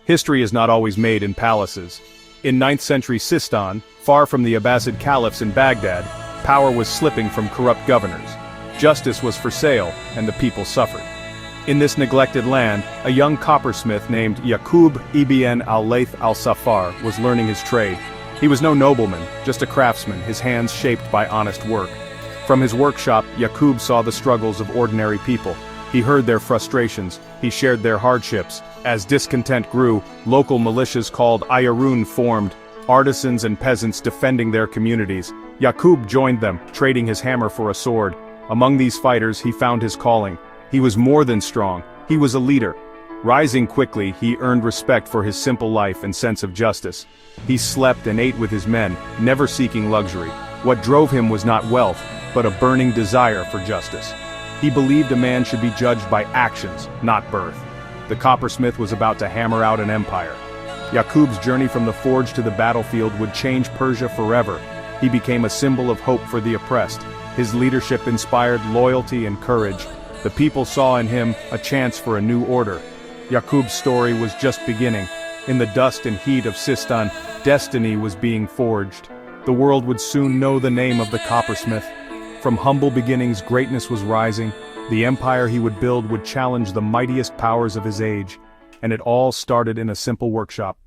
History is not always made in palaces. In 9th century Sistan, far from the Abbasid caliphs in Baghdad, power was slipping from corrupt governors. Justice was for sale, and the people suffered. In this neglected land, a young coppersmith named Yaqub ibn al-Layth al-Safar was learning his trade. He was no nobleman, just a craftsman, his hands shaped by honest work. From his workshop, Yaqub saw the struggles of ordinary people. He heard their frustrations, he shared their hardships. As discontent grew, local militias called Ayarun formed, artisans and peasants defending their communities. Yaqub joined them, trading his hammer for a sword. Among these fighters he found his calling. He was more than strong, he was a leader. Rising quickly, he earned respect for his simple life and sense of justice. He slept and ate with his men, never seeking luxury. What drove him was not wealth, but a burning desire for justice. He believed a man should be judged by actions, not birth. The coppersmith was about to hammer out an empire. Yaqub's journey from the forge to the battlefield would change Persia forever. He became a symbol of hope for the oppressed. His leadership inspired loyalty and courage. The people saw in him a chance for a new order. Yaqub's story was just beginning. In the dust and heat of Sistan, destiny was being forged. The world would soon know the name of the coppersmith. From humble beginnings, greatness was rising. The empire he would build would challenge the mightiest powers of his age. And it all started in a simple workshop.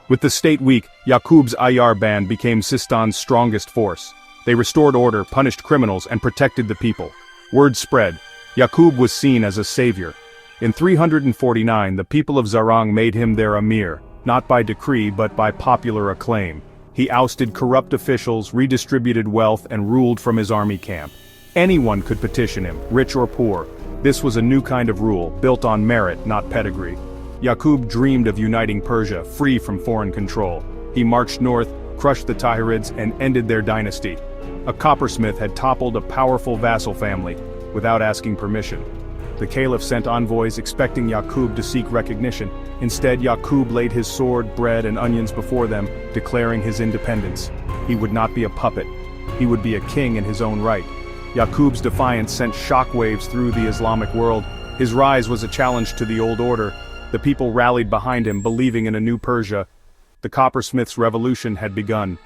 With the state weak, Yaqub's Ayar band became Sistan's strongest force. They restored order, punished criminals, and protected the people. Word spread. Yaqub was seen as a savior. In 349, the people of Zarang made him their emir, not by decree but by popular acclaim. He ousted corrupt officials, redistributed wealth, and ruled from his army camp. Anyone could petition him, rich or poor. This was a new kind of rule, built on merit, not pedigree. Yaqub dreamed of uniting Persia, free from foreign control. He marched north, crushed the Saffarids, and ended their dynasty. A coppersmith had toppled a powerful vassal family, without asking permission. The caliph sent envoys expecting Yaqub to seek recognition. Instead, Yaqub laid his sword, bread, and onions before them, declaring his independence. He would not be a puppet. He would be a king in his own right. Yaqub's defiance sent shockwaves through the Islamic world. His rise was a challenge to the old order. The people rallied behind him, believing in a new Persia. The coppersmith's revolution had begun.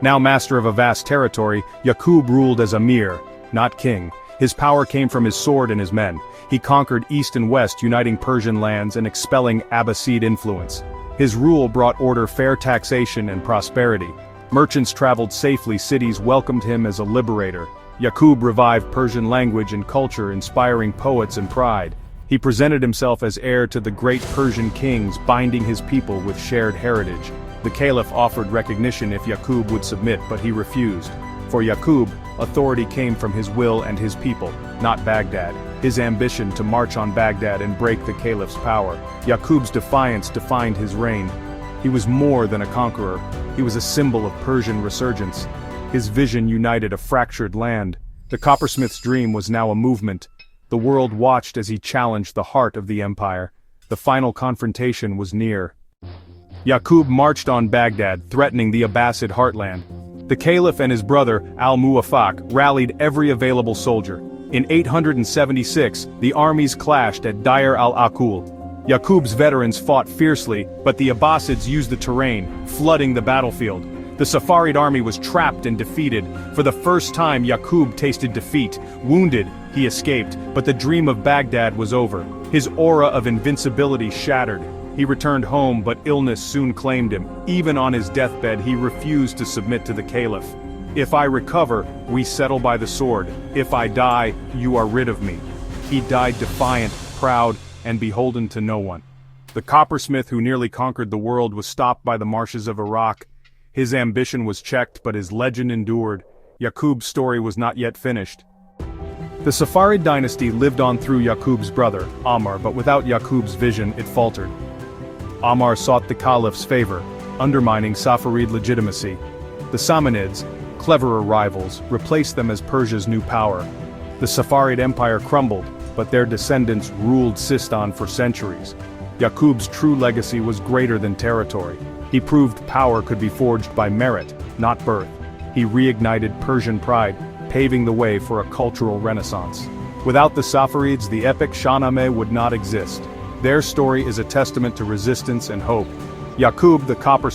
Now master of a vast territory, Yaqub ruled as emir, not king. His power came from his sword and his men. He conquered east and west, uniting Persian lands and expelling Abbasid influence. His rule brought order, fair taxation, and prosperity. Merchants traveled safely, cities welcomed him as a liberator. Yaqub revived Persian language and culture, inspiring poets and pride. He presented himself as heir to the great Persian kings, binding his people with shared heritage. The caliph offered recognition if Yaqub would submit, but he refused. For Yaqub, authority came from his will and his people, not Baghdad. His ambition to march on Baghdad and break the caliph's power. Yaqub's defiance defined his reign. He was more than a conqueror. He was a symbol of Persian resurgence. His vision united a fractured land. The coppersmith's dream was now a movement. The world watched as he challenged the heart of the empire. The final confrontation was near. Yaqub marched on Baghdad, threatening the Abbasid heartland. The caliph and his brother, al-Muwaffaq, rallied every available soldier. In 876, the armies clashed at Deir al-Aqul. Yaqub's veterans fought fiercely, but the Abbasids used the terrain, flooding the battlefield. The Saffarid army was trapped and defeated. For the first time, Yaqub tasted defeat. Wounded, he escaped, but the dream of Baghdad was over. His aura of invincibility shattered. He returned home, but illness soon claimed him. Even on his deathbed, he refused to submit to the caliph. "If I recover, we settle by the sword. If I die, you are rid of me." He died defiant, proud, and beholden to no one. The coppersmith who nearly conquered the world was stopped by the marshes of Iraq. His ambition was checked, but his legend endured. Yaqub's story was not yet finished. The Saffarid dynasty lived on through Yaqub's brother, Amr, but without Yaqub's vision, it faltered. Amr sought the caliph's favor, undermining Saffarid legitimacy. The Samanids, cleverer rivals, replaced them as Persia's new power. The Saffarid empire crumbled, but their descendants ruled Sistan for centuries. Yaqub's true legacy was greater than territory. He proved power could be forged by merit, not birth. He reignited Persian pride, paving the way for a cultural renaissance. Without the Saffarids, the epic Shahnameh would not exist. Their story is a testament to resistance and hope. Yaqub the copper